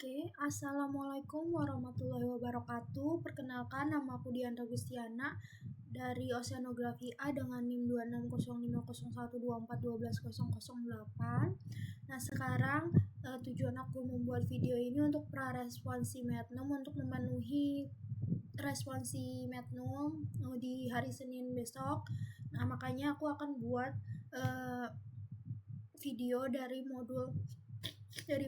Oke, Assalamualaikum warahmatullahi wabarakatuh. Perkenalkan, nama aku Diandra Gustiana dari Oceanografi A dengan NIM 26050124120008. Nah, sekarang tujuan aku membuat video ini untuk praresponsi Mednum untuk memenuhi responsi Mednum di hari Senin besok. Nah, makanya aku akan buat video dari modul 10.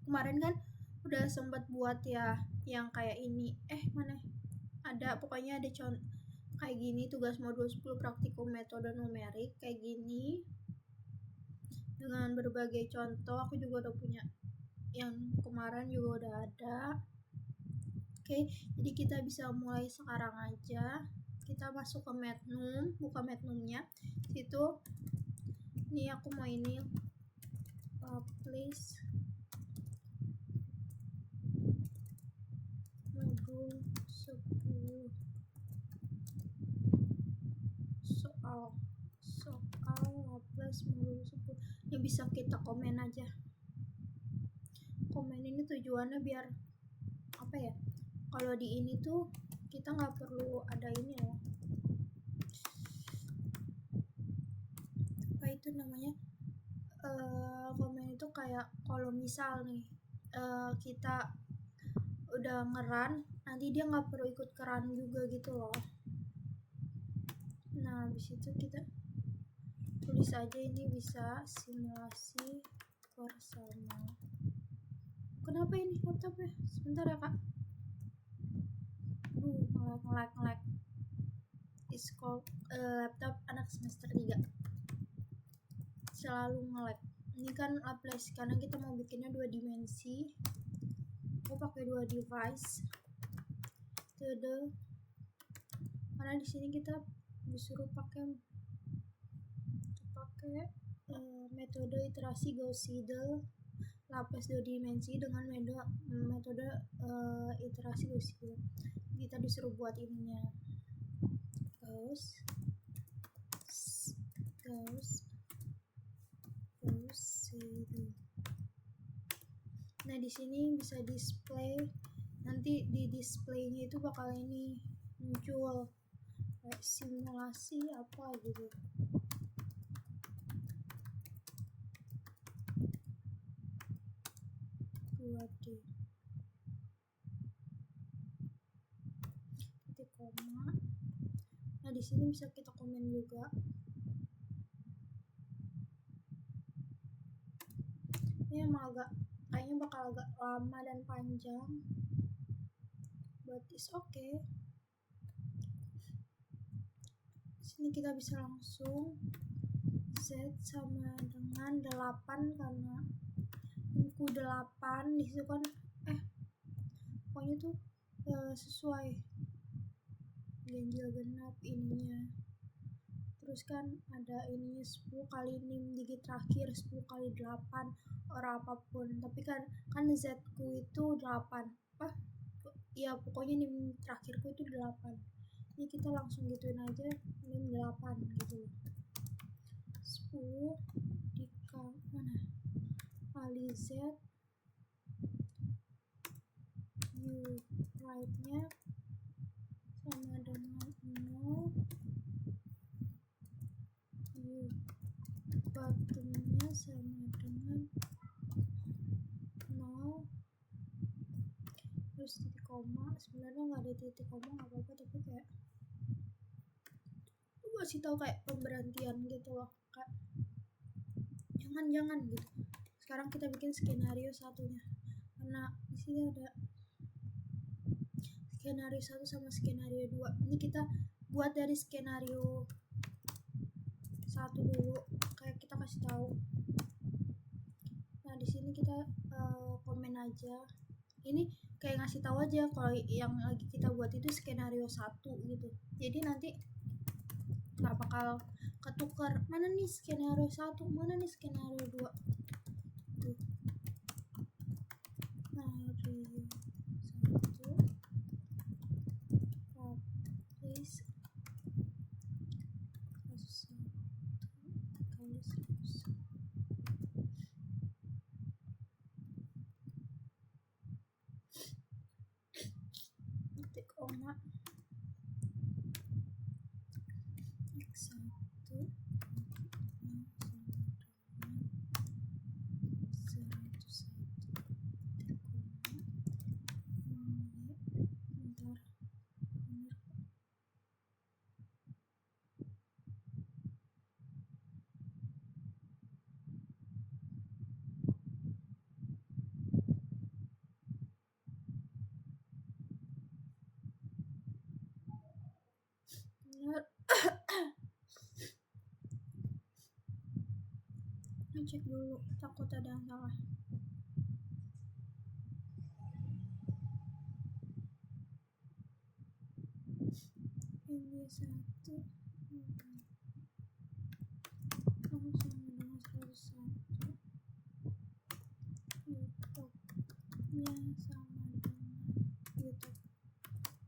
Kemarin kan udah sempat buat ya yang kayak ini. Mana? Ada pokoknya ada kayak gini, tugas modul 10 praktikum metode numerik kayak gini. Dengan berbagai contoh, aku juga udah punya yang kemarin juga udah ada. Oke, jadi kita bisa mulai sekarang aja. Kita masuk ke Mednum, buka Mednumnya. Situ nih aku mau ini publish modul 10 soal Laplace modul 10. Ini bisa kita komen aja. Komen ini tujuannya biar apa ya, kalau di ini tuh kita nggak perlu ada ini loh, apa itu namanya, komen itu kayak kalau misal nih kita udah ngeran, nanti dia nggak perlu ikut keran juga gitu loh. Nah, habis itu kita tulis aja ini bisa simulasi bersama. Kenapa ini laptopnya? Sebentar ya kak. Ngelag. Is called laptop anak semester 3. Selalu ngelag. Ini kan Laplace karena kita mau bikinnya 2 dimensi. Aku pakai 2 device. Karena di sini kita disuruh pakai metode iterasi Gauss-Seidel Laplace 2 dimensi dengan metode iterasi Gauss-Seidel. Kita disuruh buat ininya Gauss-Seidel. Nah, di sini bisa display. Nanti di displaynya itu bakal ini muncul kayak simulasi apa gitu. Titik koma. Nah, di sini bisa kita komen juga. Ini emang kayaknya bakal agak lama dan panjang, but it's okay. Di sini kita bisa langsung Z sama dengan 8 karena buku 8 di situ kan pokoknya tuh sesuai ganjil genap ininya. Terus kan ada ininya 10 kali NIM digit terakhir, 10 kali 8 orang apapun. Tapi kan Z ku itu 8. Ya pokoknya NIM terakhirku itu 8. Ini kita langsung gituin aja NIM 8 gitu loh. 10 kali Z U right-nya sama dengan 0, U bottom-nya sama dengan 0, terus titik koma. Sebenarnya nggak ada titik koma nggak apa-apa, tapi kayak kasih tahu kayak pemberhentian gitu loh kak, jangan gitu. Sekarang kita bikin skenario satunya, karena di sini ada skenario 1 sama skenario 2. Ini kita buat dari skenario 1 dulu, kayak kita kasih tahu. Nah, di sini kita komen aja. Ini kayak ngasih tahu aja kalau yang lagi kita buat itu skenario 1 gitu. Jadi nanti nggak bakal ketukar, mana nih skenario 1, mana nih skenario 2. Skenario 1 publish kali 100. koma X1 sama dengan 101 titik koma bentar bener ngecek dulu, takut ada yang salah. Ini 1 sama dengan 101 YouTube-nya sama dengan YouTube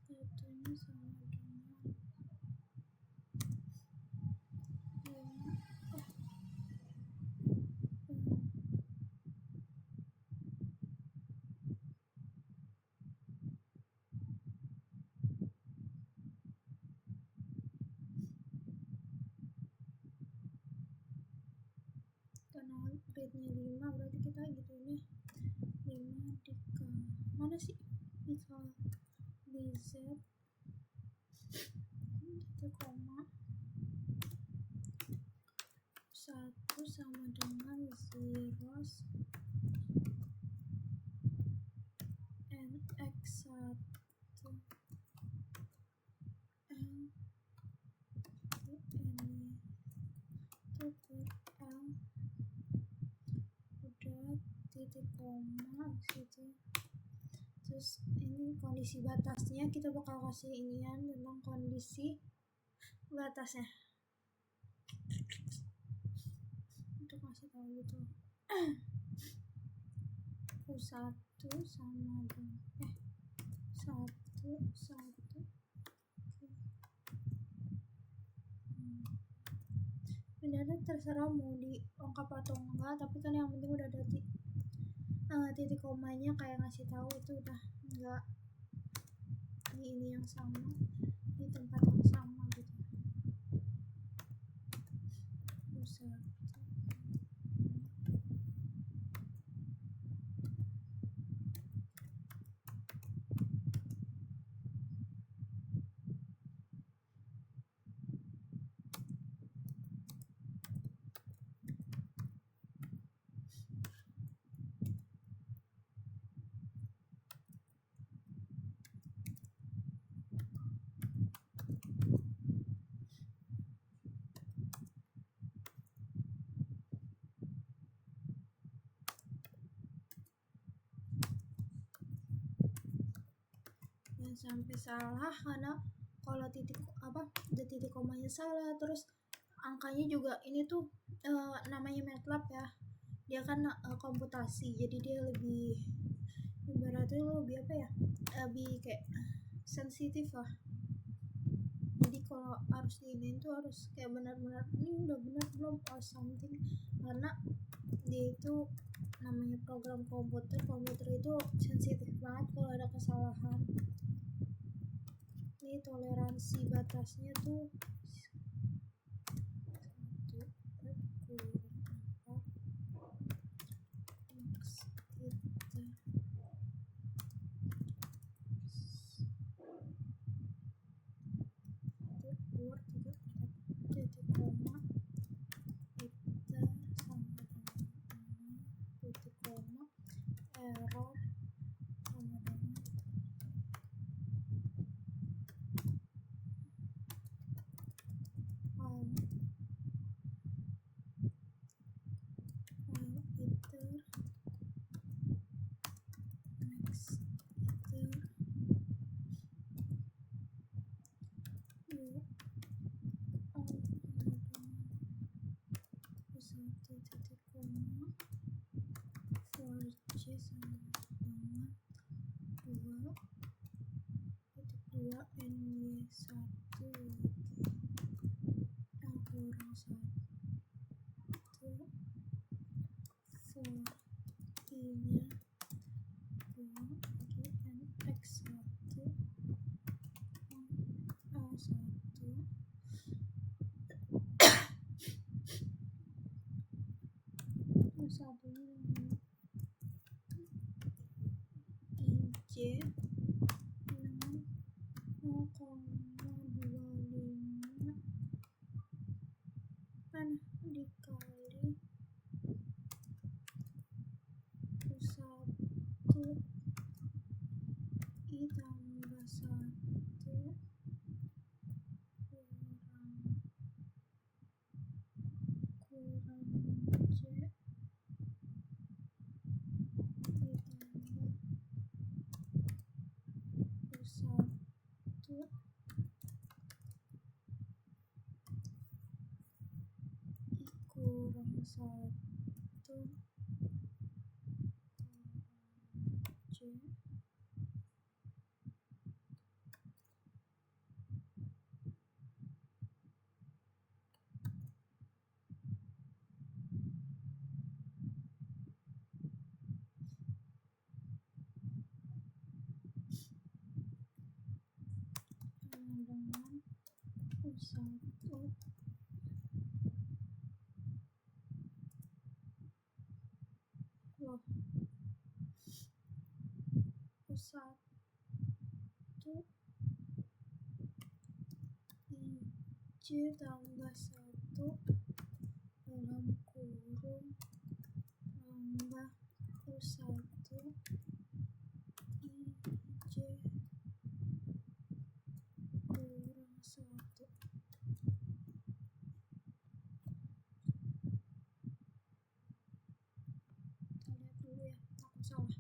satunya sama dengan 5 karena grade-nya 5 berarti kita gitunya 5 di K mana sih di K di Z titik koma 1 sama dengan zeros and X1 L ini tutup L udah titik koma situ. Terus ini kondisi batasnya kita bakal kasih inian tentang kondisi batasnya untuk kasih tahu gitu. U1 sama dengan 1 sebenarnya terserah mau diungkap atau enggak, tapi kan yang penting udah ada titik komanya kayak ngasih tahu itu udah enggak di ini yang sama di tempat yang sama gitu. U1 sampai salah karena kalau ada titik komanya salah, terus angkanya juga ini tuh namanya MATLAB ya, dia kan komputasi, jadi dia lebih ibaratnya lebih lebih kayak sensitif lah. Jadi kalau harus diinin tuh harus kayak benar-benar ini udah benar belum or something, karena dia itu namanya program komputer itu sensitif banget kalau ada kesalahan. Ini toleransi batasnya tuh 4J sama dengan 2.2 NY1 yang kurang 1 for I nya 2 lagi NX1 satunya dengan IJ dengan 0,25 kan dikali U1 I tambah 1 kurang J ditambah U1 I kurang 1 J dengan U1 loh U1 IJ tambah 1 dalam kurung tambah U1 IJ kurang 1. Kita lihat dulu ya, takut salah.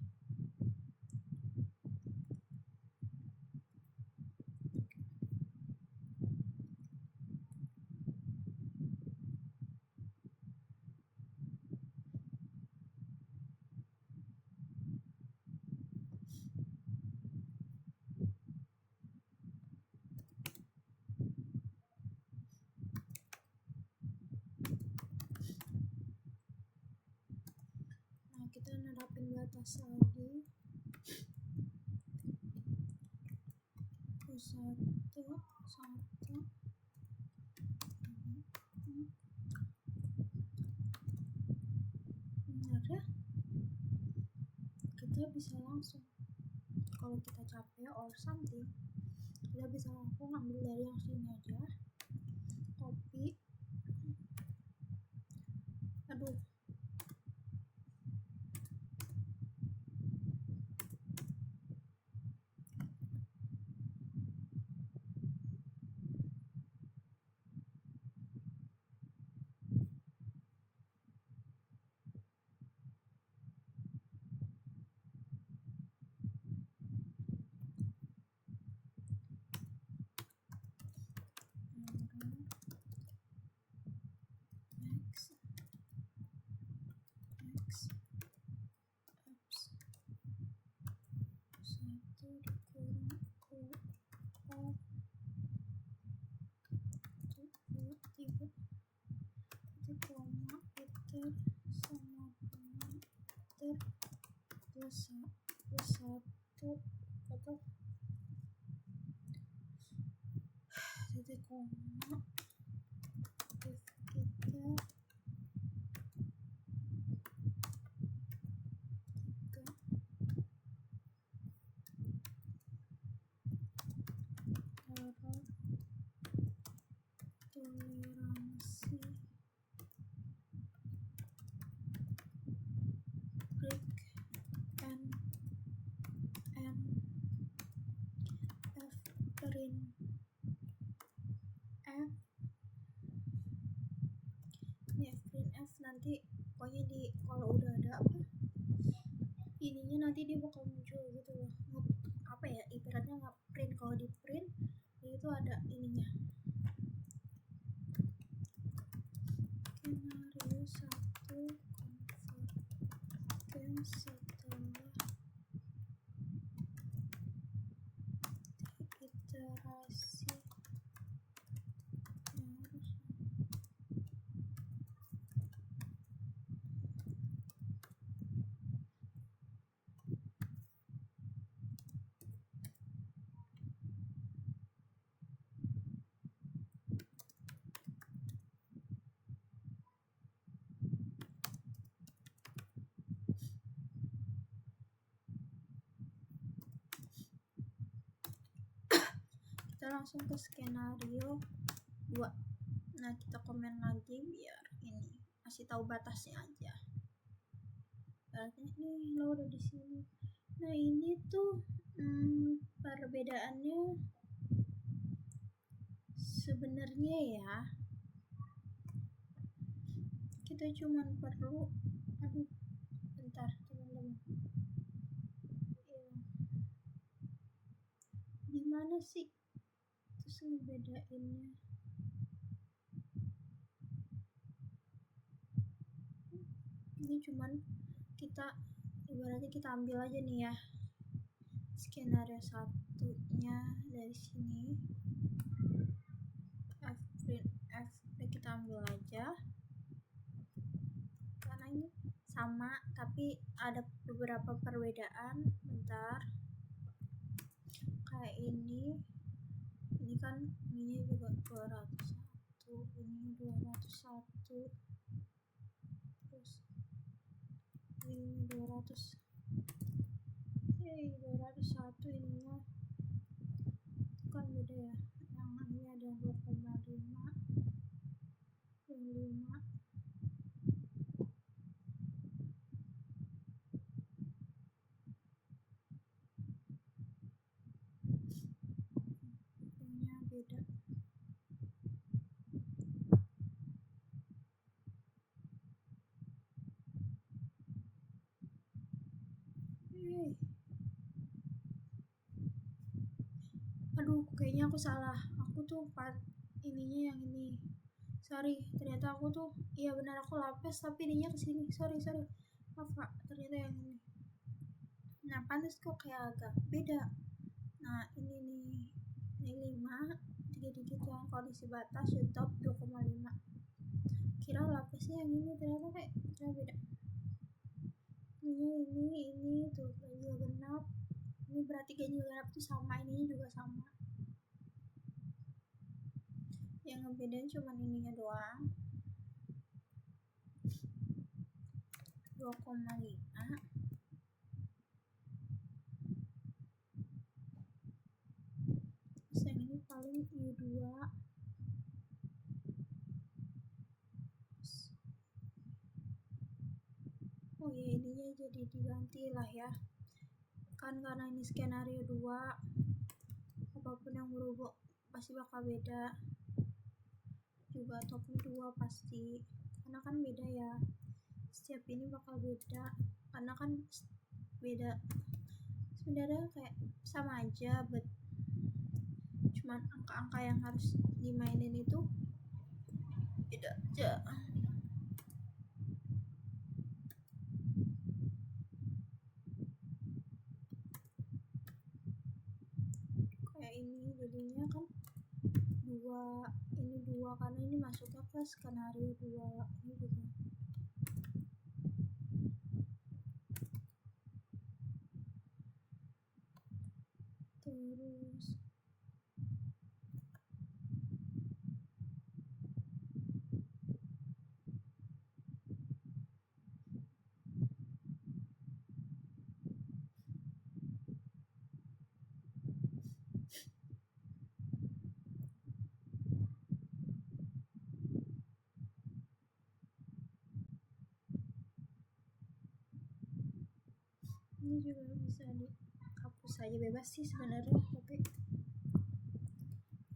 Nah, kita nerapin batas lagi. U1 1 benar ya, kita bisa langsung kalau kita capek or something kita bisa langsung ambil dari yang sini aja, copy, aduh X X 1 dikurang U4 2 3 titik koma iter sama dengan iter plus 1 atau titik koma if iter 3 error toleransi break and F print F ini print F nanti pokoknya di kalau udah ada apa ininya nanti dia bakal muncul gitu loh, apa ya ibaratnya nggak print, kalau di print itu ada ininya skenario 1 convergen setelah iterasi harus langsung ke skenario 2. Nah, kita komen lagi biar ini kasih tahu batasnya aja. Ini lo udah di sini. Nah, ini tuh perbedaannya sebenarnya ya, kita cuman perlu, bentar teman-teman, gimana sih terus ngebedainnya? Ini cuman kita ibaratnya kita ambil aja nih ya skenario satunya dari sini, F kita ambil aja karena ini sama tapi ada beberapa perbedaan. Bentar, kayak ini kan ini juga 201, ini 201, terus ini 200, 201 ininya itu kan beda ya, yang ini ada 2,5 yang 5. Ini beda. Aduh, kayaknya aku salah. Aku tuh ininya yang ini. Sorry, ternyata aku tuh, iya benar aku lapis tapi ininya kesini. Sorry. Maaf Kak, ternyata yang ini. Nah, pantas kok kayak agak beda. Nah, ini nih. Ini 5, 3 digit yang kondisi batas, YouTube 2,5. Kira lapisnya yang ini, ternyata kayak beda. Ini tuh ganjil genap. Ini berarti ganjil genap tuh sama, ininya juga sama. Yang ngebedain cuman ininya doang, 2,5. Terus yang ini paling U2. Oh ya, ininya jadi diganti lah ya, kan karena ini skenario 2, apapun yang berubah pasti bakal beda juga. Topnya 2 pasti, karena kan beda ya, setiap ini bakal beda karena kan beda. Sebenarnya kayak sama aja, but cuman angka-angka yang harus dimainin itu beda aja. Kayak ini jadinya kan 2, ini 2 karena ini masuknya ke skenario 2. Ini juga terus ini juga bisa dihapus aja, bebas sih sebenarnya, tapi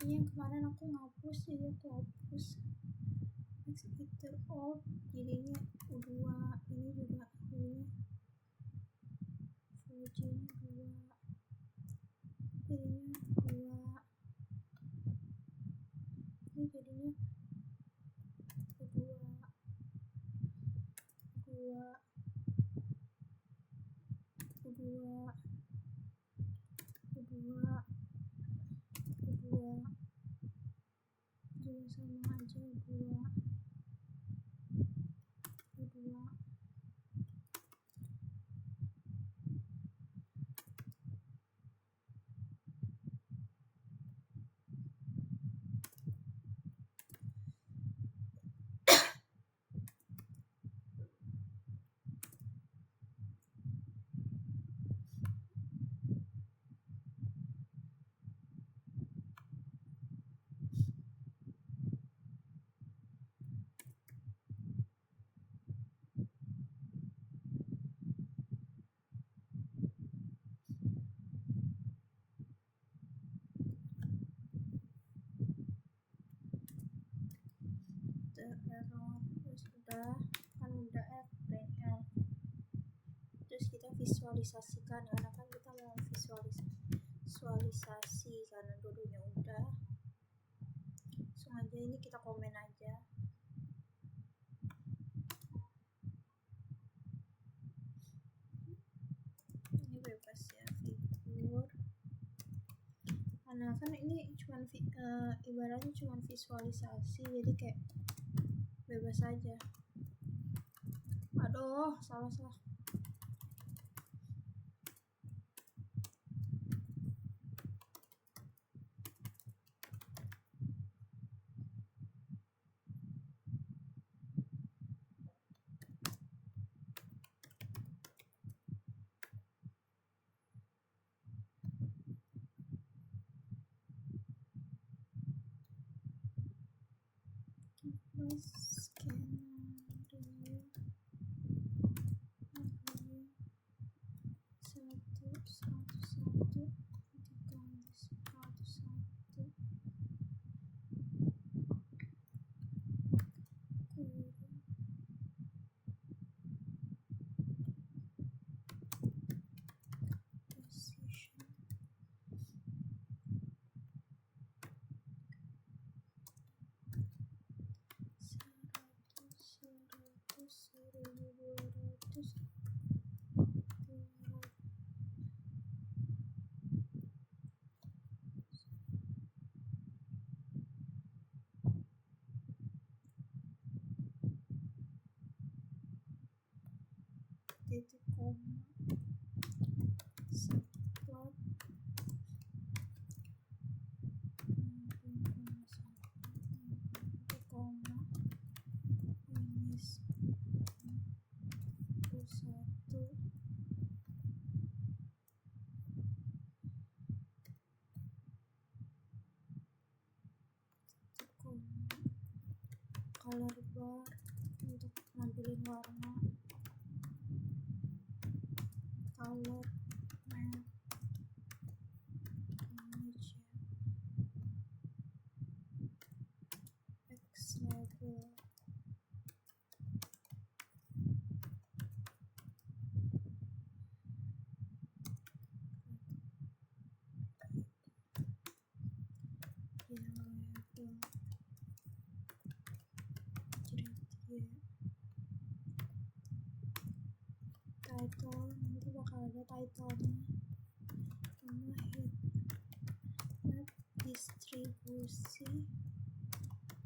ini yang kemarin aku ngapus, jadi aku hapus. Next iter all jadinya U2. Ini juga jadinya Fuji 2, jadinya 2. Ini jadinya U2, juga sama aja, U2. error. Terus udah print L. Terus kita visualisasikan, karena kan kita mau visualisasi karena dulunya udah. Langsung aja ini kita komen aja. Ini bebas ya, figur. Karena kan ini cuman ibaratnya cuman visualisasi, jadi kayak bebas aja. Aduh, salah. Titik koma subplot koma minus 1 color bar untuk ngambilin warna, color map image X level title, nanti bakal ada title-nya sama head map distribusi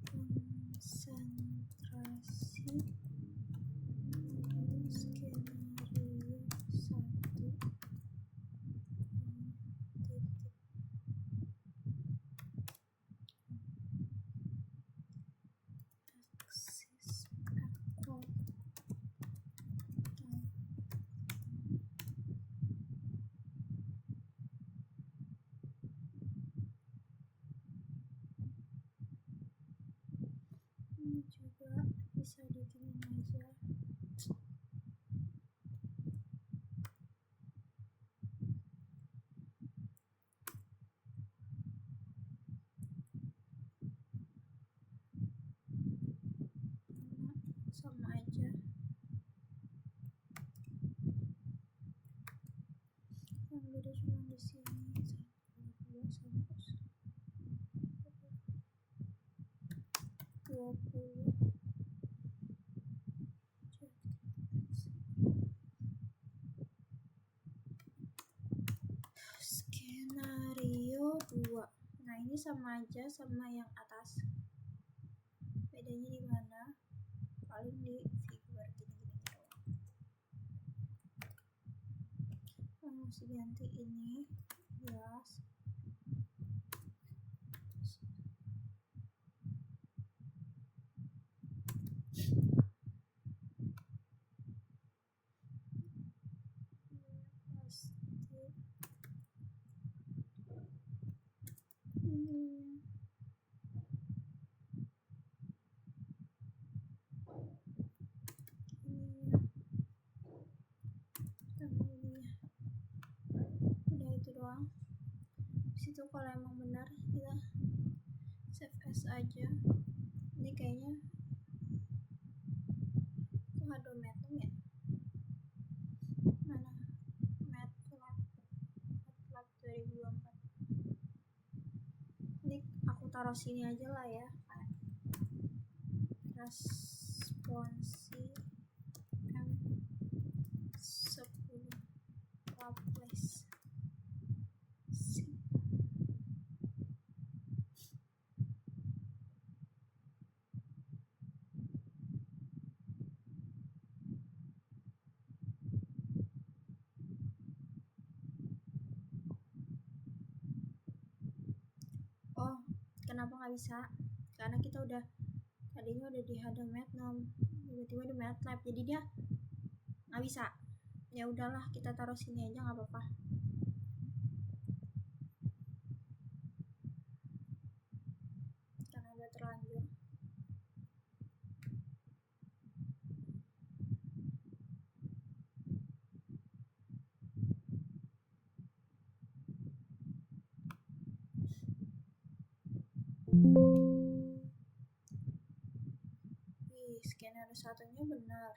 konsentrasi skenario 1 titik aksis equal ini juga bisa diginin aja. Karena sama aja, yang beda cuma di sini 1, 2 sama 20. Skenario 2. Nah, ini sama aja sama yang atas. Bedanya di mana? Paling di figur gini-gini doang. Mesti ganti ini, jelas. Udah itu doang. Situ kalau emang benar kita save as aja. Ini kayaknya 2024. Ini aku taruh sini aja lah ya, responsi M10 Laplace. Oh, kenapa nggak bisa? Karena kita tadinya udah di Hadamardnom, tiba-tiba di MATLAB, jadi dia nggak bisa. Ya udahlah, kita taruh sini aja nggak apa-apa. Karena udah terlanjur. Skenario satunya benar,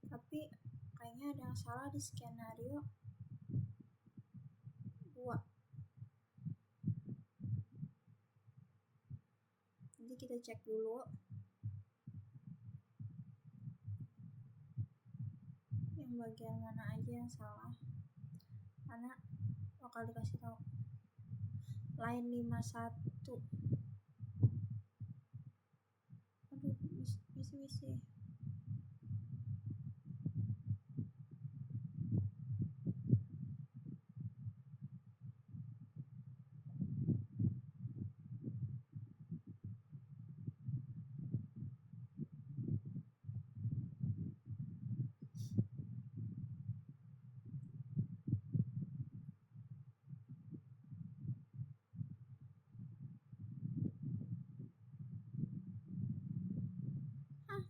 tapi kayaknya ada yang salah di skenario 2. Nanti kita cek dulu yang bagian mana aja yang salah, karena bakal dikasih tahu. Line 51. Aduh, misi.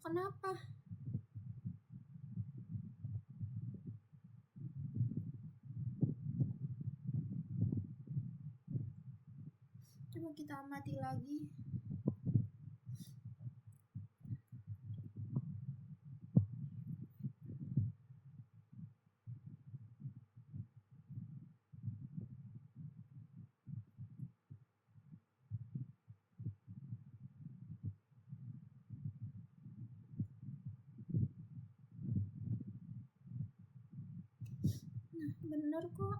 Kenapa? Coba kita amati lagi. Nah, bener kok.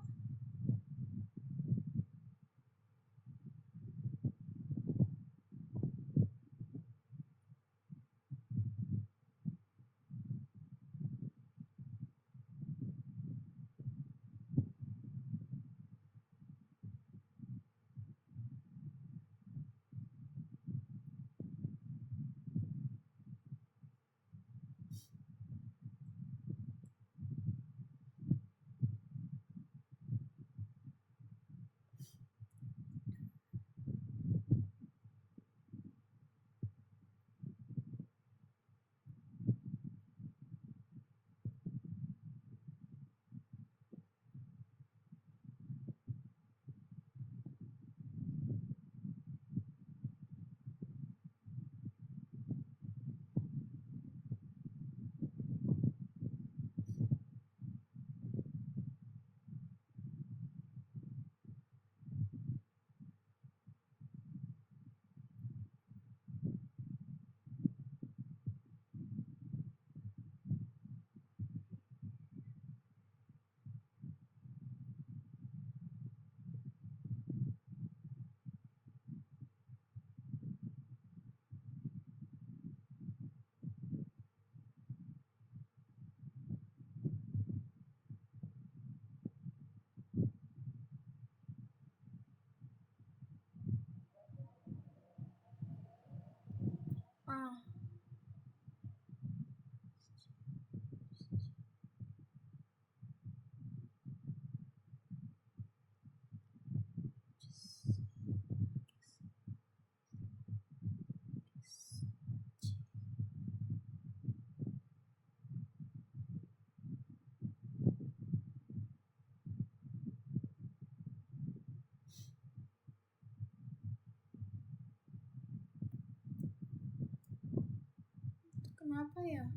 Kenapa ya?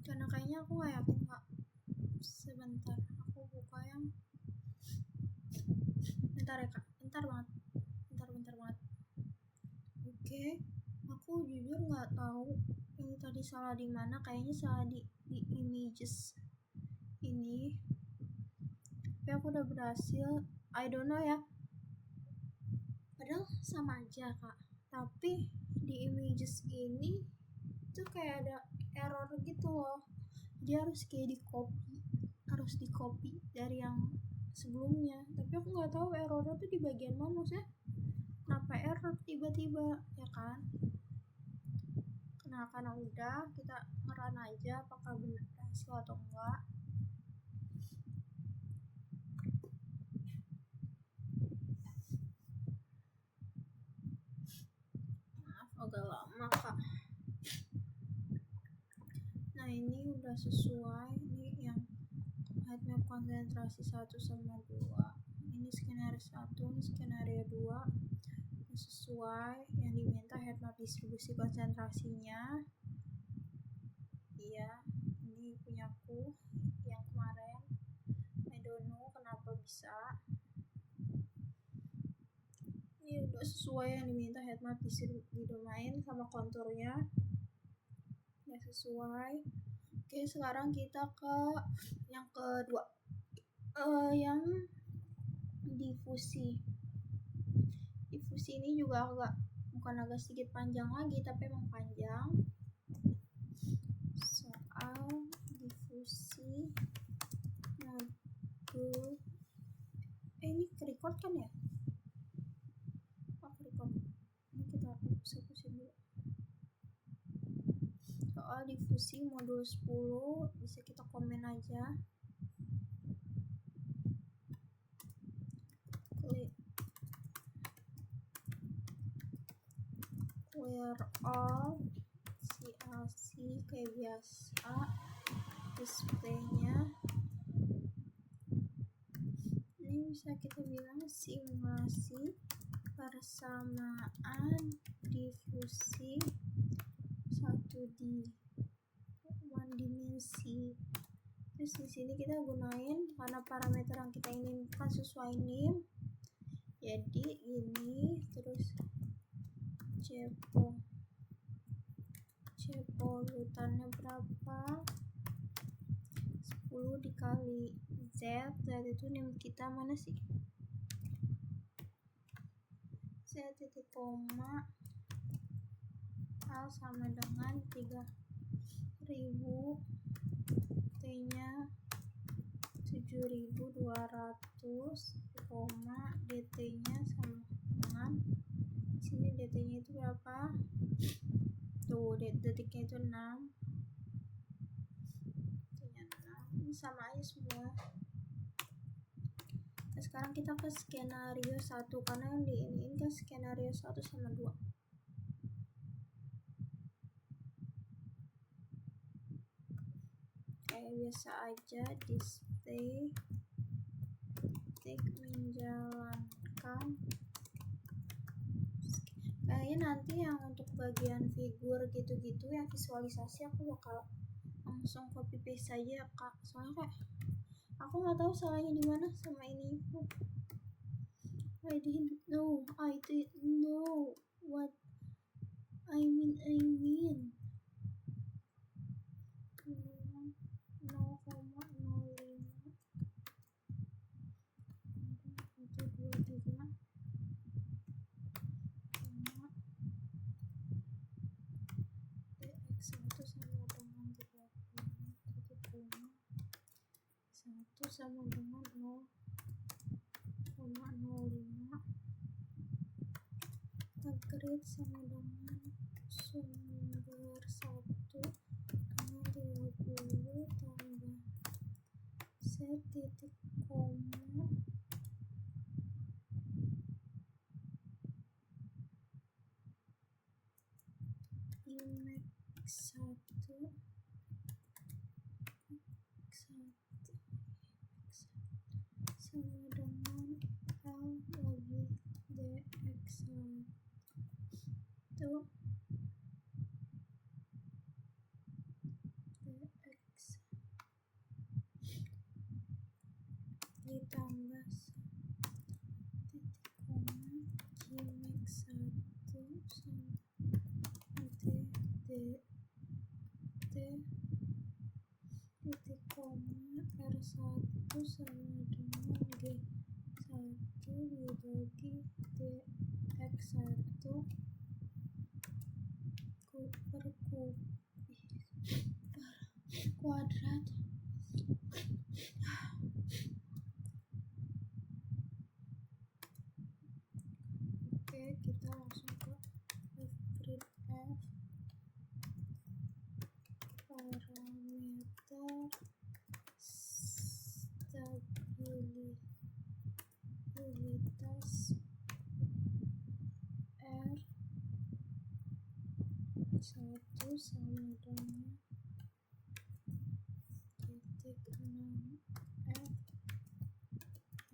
Karena kayaknya aku nggak yakin, Kak. Sebentar, aku buka yang bentar ya kak, bentar banget. Oke, aku jujur nggak tahu ini tadi salah di mana, kayaknya salah di images ini, tapi aku udah berhasil. I don't know ya, padahal sama aja kak, tapi di images ini tuh kayak ada error gitu loh. Dia harus kayak di copy dari yang sebelumnya, tapi aku nggak tahu errornya tuh di bagian mana, maksudnya kenapa error tiba-tiba ya kan. Nah karena udah, kita ngeran aja apakah benar berhasil atau enggak. Maaf agak lama kak. Nah ini udah sesuai, ini yang heat map konsentrasi 1 sama 2, ini skenario 1, ini skenario 2, sesuai yang diminta heat map distribusi konsentrasinya. Iya, ini punyaku yang kemarin, I don't know kenapa bisa. Ini udah sesuai yang diminta heat map di domain sama konturnya, udah sesuai. Oke, sekarang kita ke yang kedua, yang difusi. Difusi ini juga bukan agak sedikit panjang lagi, tapi emang panjang. Soal difusi modul, ini record kan ya? Record. Ini kita hapus dulu. Soal difusi modul 10, bisa kita komen aja. Clear all CLC kayak biasa, displaynya ini bisa kita bilang simulasi persamaan difusi 1D, one dimensi. Terus di sini kita gunain karena parameter yang kita inginkan sesuai NIM, jadi ini terus cepolutannya berapa, 10 dikali Z itu NIM kita mana sih, Z titik koma L sama dengan 3000, T nya 7200, DT nya sama dengan, sini DT nya itu berapa tuh, detiknya itu 6, ini sama aja semua. Nah, sekarang kita ke skenario 1 karena yang ini kan skenario 1 sama 2. Kayak biasa aja, display menjalankan. Kayaknya nanti yang untuk bagian figur gitu-gitu yang visualisasi aku bakal langsung copy paste aja ya kak, soalnya kayak aku nggak tahu salahnya di mana sama ini. I didn't know what I mean 1 sama dengan 0,05, agregat sama dengan sumber 1 dengan 30 tambah Z titik koma Imax 1 sama dengan L lagi DX1 DX tambah titik koma Gmax 1 sama D titik koma R1 sama dengan G1 dibagi DX1 per kuadrat. Oke, kita langsung ke printf parameter stabilitas R1 sama dengan titik 6F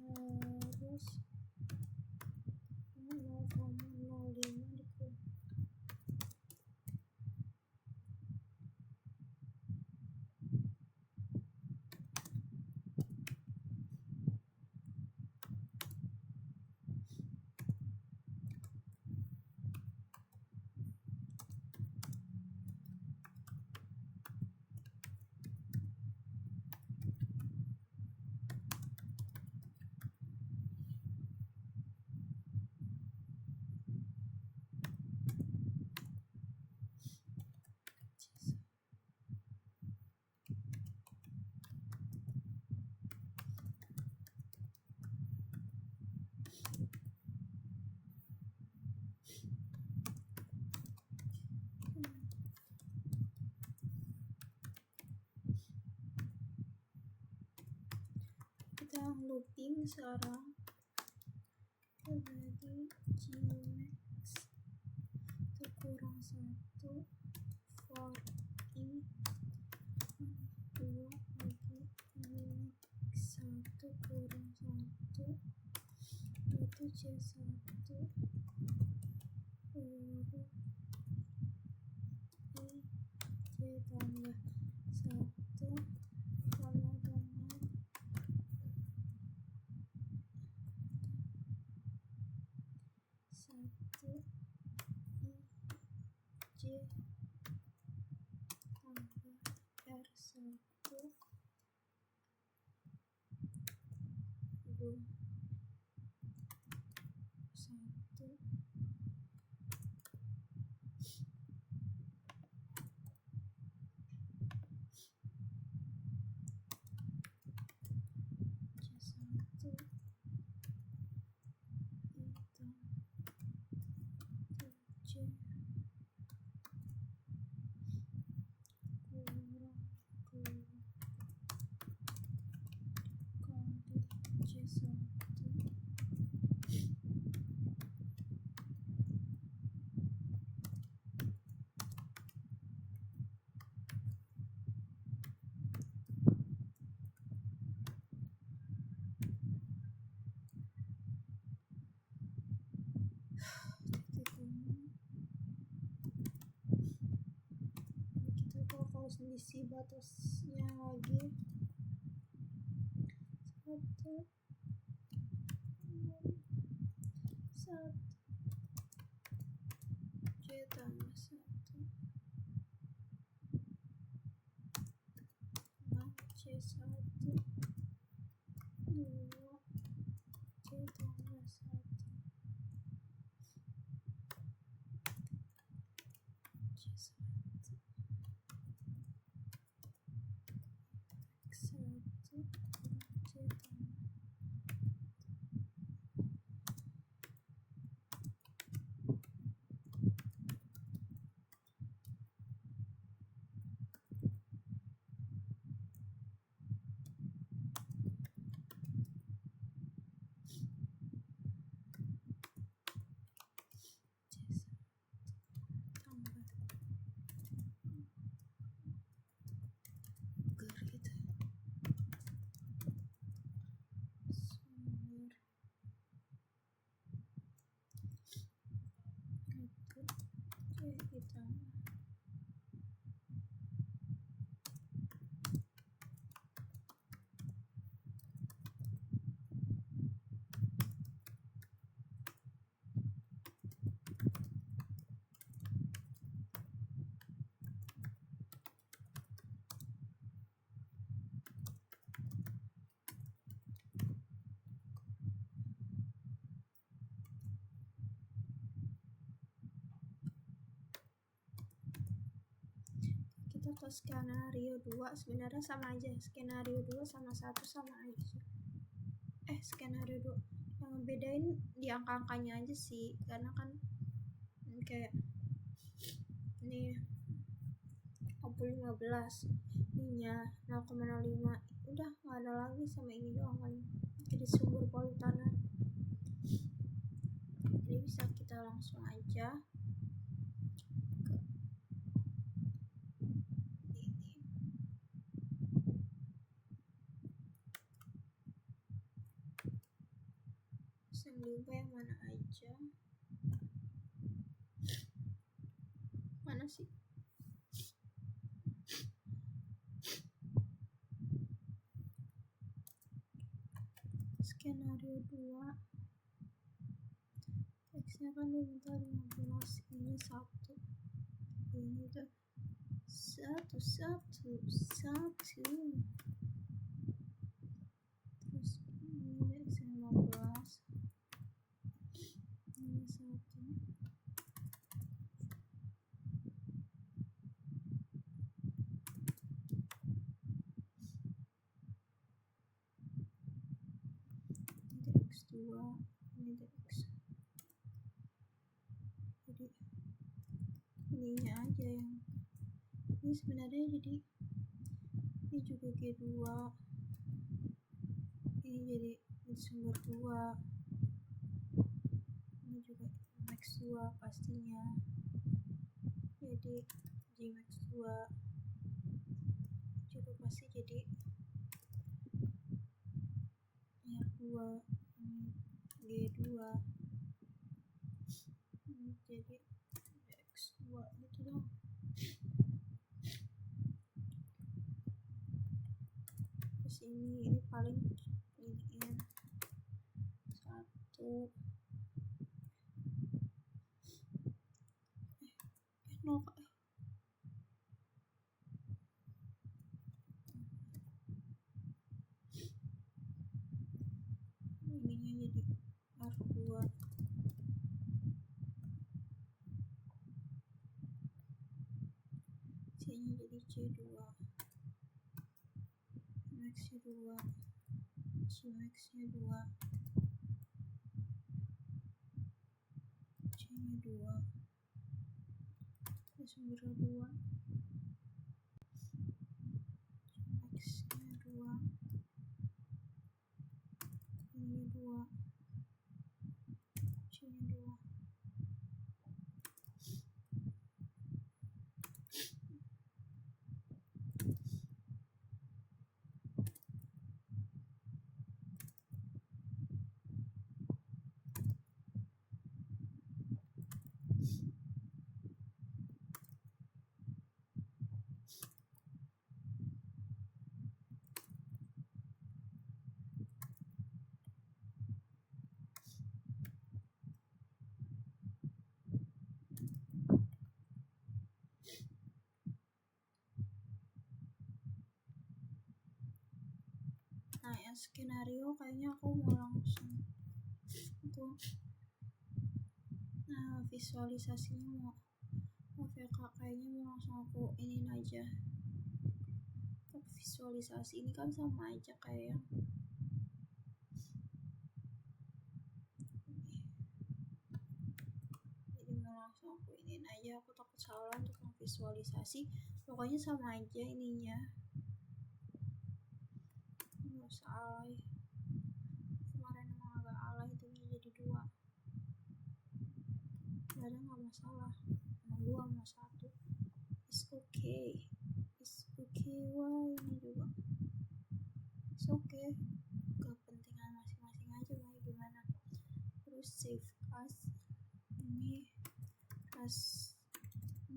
harus 0,05 dikurang. Kita looping sekarang jadi Gmax itu kurang 1 for I 2 lagi Gmax 1 kurang 1 itu C1 huruf I J tambah 1 sama dengan 1 I J tambah R1 2 1 C1 hitam J kurang 2 kali C1. Kita bakal selisih batasnya lagi 1 J tambah 1 C1 2 J tambah 1 C1 X1 J tambah 1 atau skenario 2 sebenarnya sama aja. Skenario 2 sama 1 sama aja. Skenario 2 yang bedain di angka-angkanya aja sih, karena kan kayak ini 15 ininya 0,05 udah nggak ada lagi, sama ini doang kan jadi sumber polutannya. Jadi bisa kita langsung aja ke ini. Yang diubah yang mana aja, mana sih skenario 2 teksnya kan diminta 15, ini 1, ini tuh 1 terus ini x 15, ini 1, ini x2, ini x. Jadi ininya aja yang ini sebenarnya, jadi ini juga G2, ini jadi sumber 2, ini juga max 2 pastinya, jadi G max 2 juga pasti jadi R2, ini G2, ini jadi X2 gitu dong. Terus ini paling iniin 1 no ininya jadi R2, C nya jadi C2, max nya 2, C max nya 2, C nya 2, terus sumber 2, max nya 2, ini 2, C nya 2. Nah, yang skenario kayaknya aku mau langsung visualisasinya mau VK kayaknya mau langsung aku iniin aja. Tapi visualisasi ini kan sama aja kayak yang jadi mau langsung aku iniin aja, aku takut salah untuk visualisasi. Pokoknya sama aja ininya, nggak usah alay. Kemarin emang agak alay itu jadi 2, kadang nggak masalah, mau 2 mau 1 it's okay. Wah, ini juga it's okay, kepentingan masing-masing aja mau gimana. Terus save as ini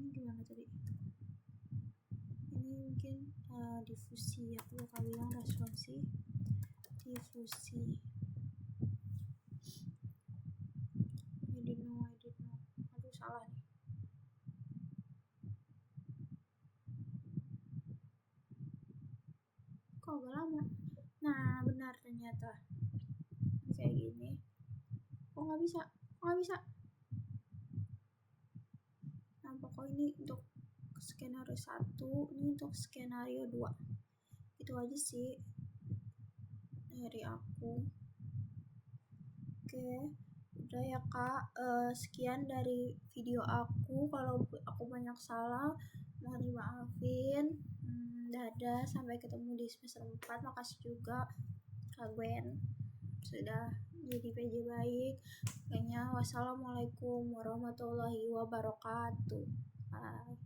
gimana tadi, ini mungkin difusi, aku bakal bilang responsi difusi. I didn't know, aduh salah nih. Kok agak lama. Nah benar ternyata kayak gini. Kok nggak bisa. Nah pokoknya ini untuk skenario 1, ini untuk skenario 2. Itu aja sih dari aku. Oke, udah ya Kak. Sekian dari video aku. Kalau aku banyak salah, mohon dimaafin. Dadah, sampai ketemu di semester 4. Makasih juga Kak Gwen sudah jadi PJ baik. Kayaknya wassalamualaikum warahmatullahi wabarakatuh. Bye.